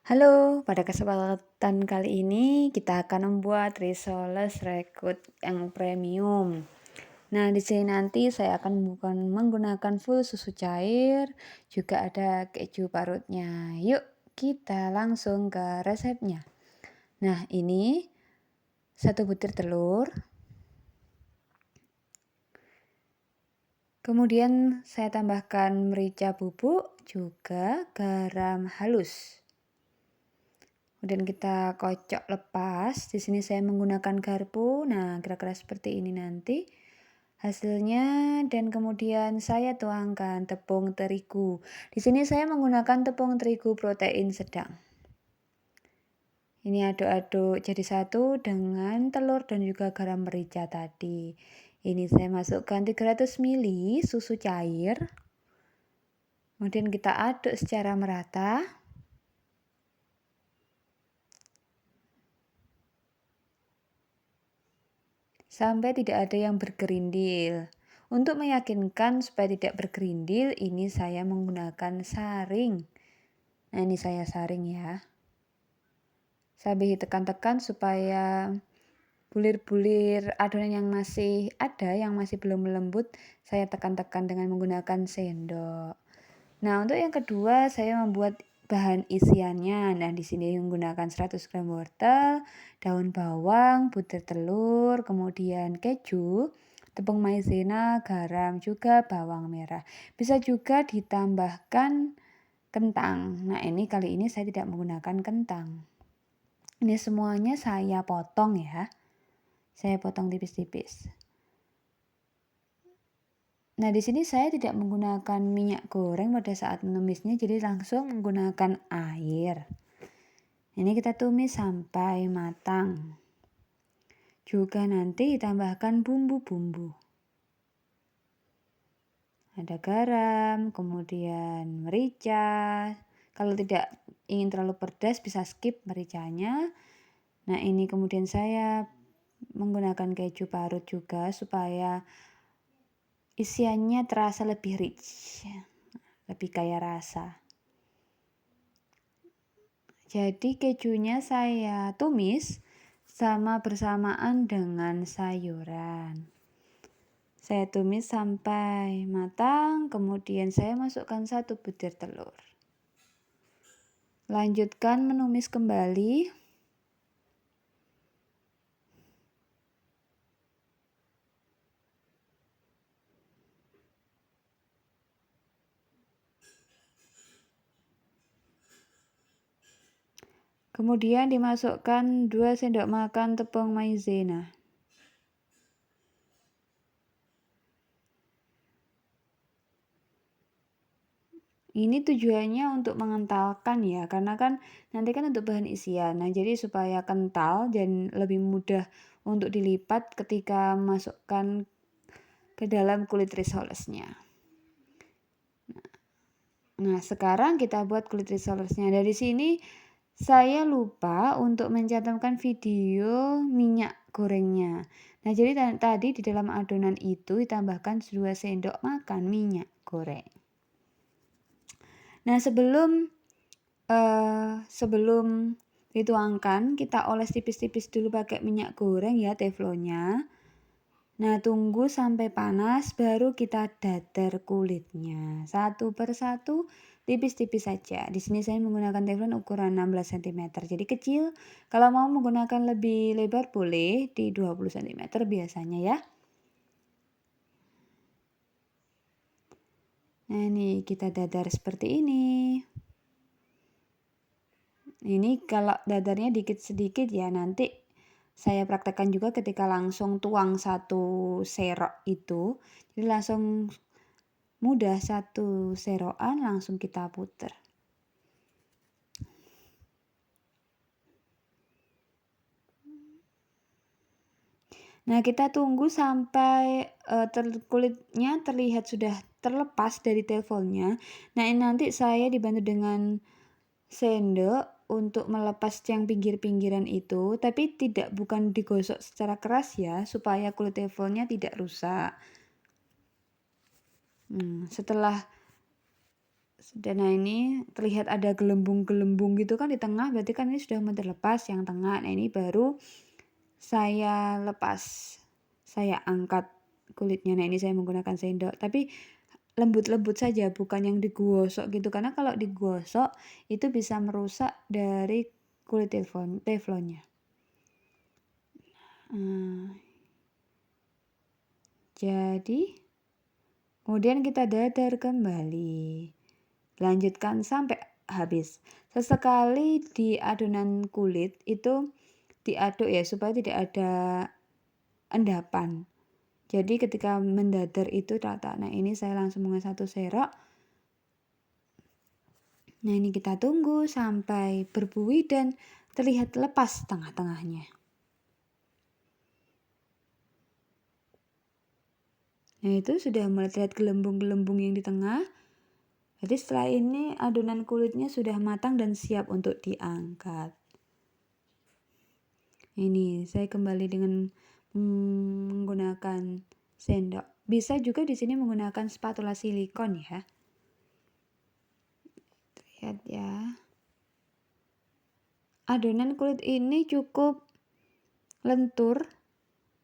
Halo, pada kesempatan kali ini kita akan membuat risoles rekut yang premium. Nah, di sini nanti saya akan menggunakan full susu cair, juga ada keju parutnya. Yuk, kita langsung ke resepnya. Nah, ini satu butir telur. Kemudian saya tambahkan merica bubuk, juga garam halus. Kemudian kita kocok lepas. Di sini saya menggunakan garpu. Nah, kira-kira seperti ini nanti hasilnya, dan kemudian saya tuangkan tepung terigu. Di sini saya menggunakan tepung terigu protein sedang. Ini aduk-aduk jadi satu dengan telur dan juga garam merica tadi. Ini saya masukkan 300 ml susu cair. Kemudian kita aduk secara merata. Sampai tidak ada yang bergerindil. Untuk meyakinkan supaya tidak bergerindil, ini saya menggunakan saring. Nah, ini saya saring ya. Sambil tekan-tekan supaya bulir-bulir adonan yang masih ada, yang masih belum lembut, saya tekan-tekan dengan menggunakan sendok. Nah, untuk yang kedua saya membuat bahan isiannya. Nah, di sini menggunakan 100 gram wortel, daun bawang, butir telur, kemudian keju, tepung maizena, garam, juga bawang merah. Bisa juga ditambahkan kentang. Nah, ini kali ini saya tidak menggunakan kentang. Ini semuanya saya potong ya. Saya potong tipis-tipis. Nah, di sini saya tidak menggunakan minyak goreng pada saat menumisnya, jadi langsung menggunakan air. Ini kita tumis sampai matang. Juga nanti ditambahkan bumbu-bumbu. Ada garam, kemudian merica. Kalau tidak ingin terlalu pedas bisa skip mericanya. Nah, ini kemudian saya menggunakan keju parut juga supaya isiannya terasa lebih rich, lebih kaya rasa. Jadi kejunya saya tumis sama bersamaan dengan sayuran. Saya tumis sampai matang, kemudian saya masukkan 1 butir telur. Lanjutkan menumis kembali. Kemudian dimasukkan 2 sendok makan tepung maizena. Ini tujuannya untuk mengentalkan ya, karena kan nanti kan untuk bahan isian. Nah, jadi supaya kental dan lebih mudah untuk dilipat ketika masukkan ke dalam kulit risolesnya. Nah, sekarang kita buat kulit risolesnya. Dari sini saya lupa untuk mencantumkan video minyak gorengnya. Nah, jadi tadi di dalam adonan itu ditambahkan 2 sendok makan minyak goreng. Nah, sebelum dituangkan, kita oles tipis-tipis dulu pakai minyak goreng ya, teflonnya. Nah, tunggu sampai panas baru kita dadar kulitnya. Satu persatu tipis-tipis saja. Di sini saya menggunakan teflon ukuran 16 cm. Jadi kecil. Kalau mau menggunakan lebih lebar boleh di 20 cm biasanya ya. Nah, ini kita dadar seperti ini. Ini kalau dadarnya dikit sedikit ya, nanti saya praktekkan juga ketika langsung tuang 1 serok itu. Jadi langsung mudah, 1 serokan langsung kita puter. Nah, kita tunggu sampai kulitnya terlihat sudah terlepas dari tefelnya. Nah, ini nanti saya dibantu dengan sendok untuk melepas yang pinggir-pinggiran itu, tapi bukan digosok secara keras ya, supaya kulit tefelnya tidak rusak. Setelah Nah ini terlihat ada gelembung-gelembung gitu kan di tengah, berarti kan ini sudah mau terlepas yang tengah. Nah ini baru saya lepas, saya angkat kulitnya. Nah ini saya menggunakan sendok, tapi lembut-lembut saja, bukan yang digosok gitu, karena kalau digosok itu bisa merusak dari kulit teflonnya. Jadi kemudian kita dadar kembali, lanjutkan sampai habis. Sesekali di adonan kulit itu diaduk ya, supaya tidak ada endapan. Jadi ketika mendadar itu rata. Nah ini saya langsung mengambil 1 sendok. Nah ini kita tunggu sampai berbuih dan terlihat lepas tengah-tengahnya. Nah itu sudah mulai terlihat gelembung-gelembung yang di tengah. Jadi setelah ini adonan kulitnya sudah matang dan siap untuk diangkat. Ini saya kembali dengan menggunakan sendok. Bisa juga di sini menggunakan spatula silikon ya. Lihat ya. Adonan kulit ini cukup lentur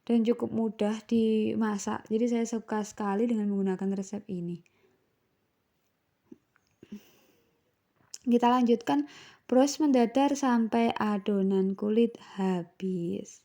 dan cukup mudah dimasak. Jadi saya suka sekali dengan menggunakan resep ini. Kita lanjutkan proses mendadar sampai adonan kulit habis.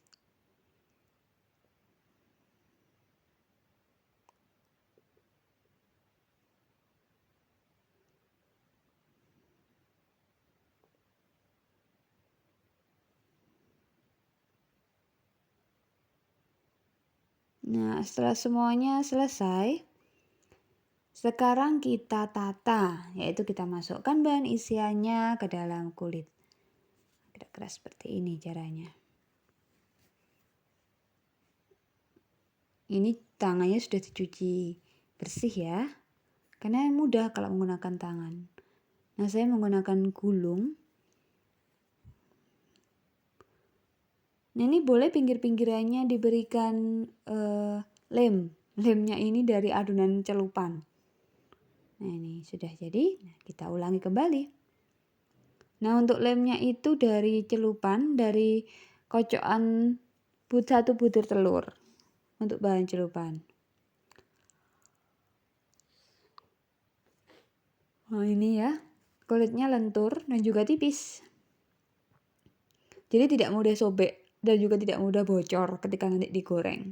Nah, setelah semuanya selesai, sekarang kita tata, yaitu kita masukkan bahan isiannya ke dalam kulit. Kira-kira seperti ini caranya. Ini tangannya sudah dicuci bersih ya, karena mudah kalau menggunakan tangan. Nah, saya menggunakan gulung. Nah, ini boleh pinggir-pinggirannya diberikan lemnya ini dari adonan celupan. Nah, ini sudah jadi. Nah, kita ulangi kembali. Nah, untuk lemnya itu dari celupan, dari kocokan 1 butir telur untuk bahan celupan. Nah, ini ya, kulitnya lentur dan juga tipis. Jadi tidak mudah sobek dan juga tidak mudah bocor ketika nanti digoreng.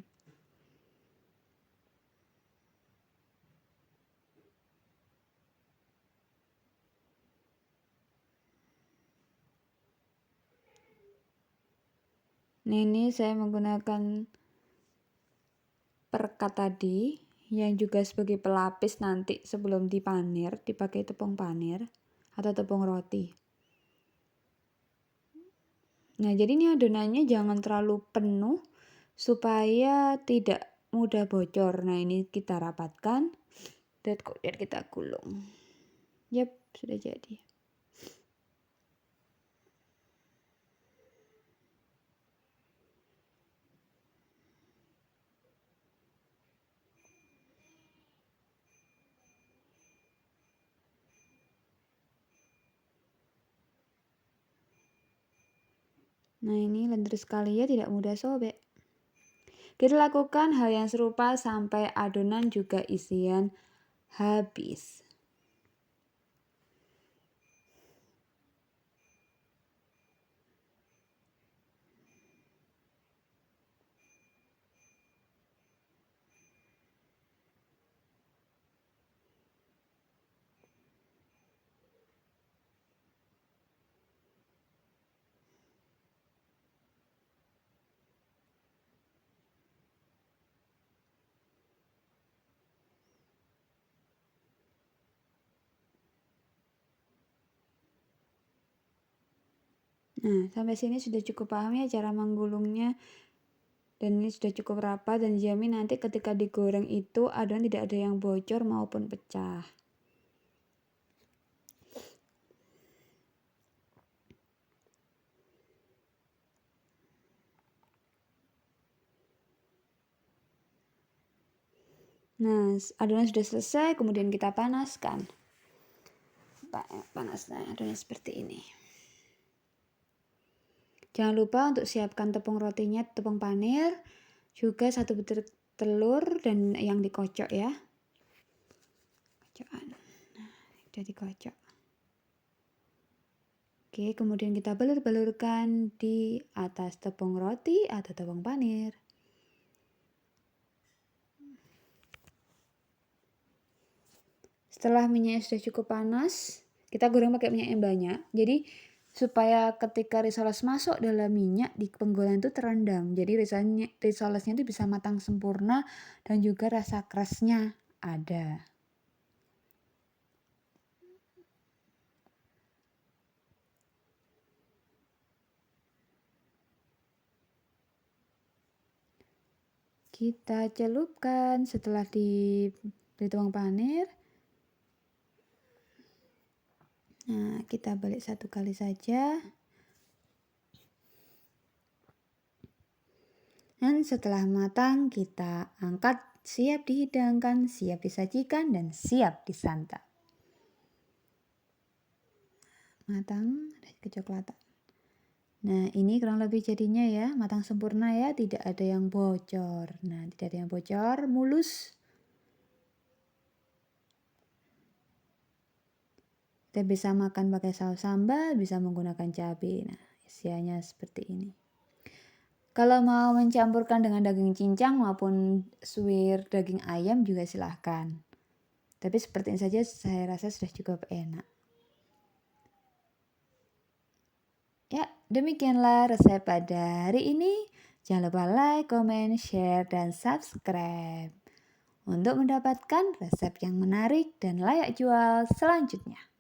Nah, ini saya menggunakan perekat tadi yang juga sebagai pelapis nanti sebelum dipanir, dipakai tepung panir atau tepung roti. Nah, jadi ini adonannya jangan terlalu penuh supaya tidak mudah bocor. Nah, ini kita rapatkan dan kemudian kita gulung. Yap, sudah jadi. Nah, ini lentur sekali ya, tidak mudah sobek. Kita lakukan hal yang serupa sampai adonan juga isian habis. Nah, sampai sini sudah cukup paham ya cara menggulungnya. Dan ini sudah cukup rapat dan dijamin nanti ketika digoreng itu adonan tidak ada yang bocor maupun pecah. Nah, adonan sudah selesai, kemudian kita panaskan. panasnya adonannya seperti ini. Jangan lupa untuk siapkan tepung rotinya, tepung panir, juga 1 butir telur dan yang dikocok ya. Kocokan. Nah, udah dikocok. Oke, kemudian kita balur-balurkan di atas tepung roti atau tepung panir. Setelah minyaknya sudah cukup panas, kita goreng pakai minyak yang banyak. Jadi supaya ketika risoles masuk dalam minyak di penggorengan itu terendam. Jadi risolesnya itu bisa matang sempurna dan juga rasa kerasnya ada. Kita celupkan setelah diberi tepung panir. Nah, kita balik 1 kali saja. Dan setelah matang, kita angkat, siap dihidangkan, siap disajikan, dan siap disantap. Matang, ada kecoklatan. Nah, ini kurang lebih jadinya ya, matang sempurna ya, tidak ada yang bocor. Nah, tidak ada yang bocor, mulus. Kita bisa makan pakai saus sambal, bisa menggunakan cabai. Nah, isiannya seperti ini. Kalau mau mencampurkan dengan daging cincang maupun suwir daging ayam juga silahkan. Tapi seperti ini saja saya rasa sudah cukup enak. Ya, demikianlah resep pada hari ini. Jangan lupa like, comment, share, dan subscribe untuk mendapatkan resep yang menarik dan layak jual selanjutnya.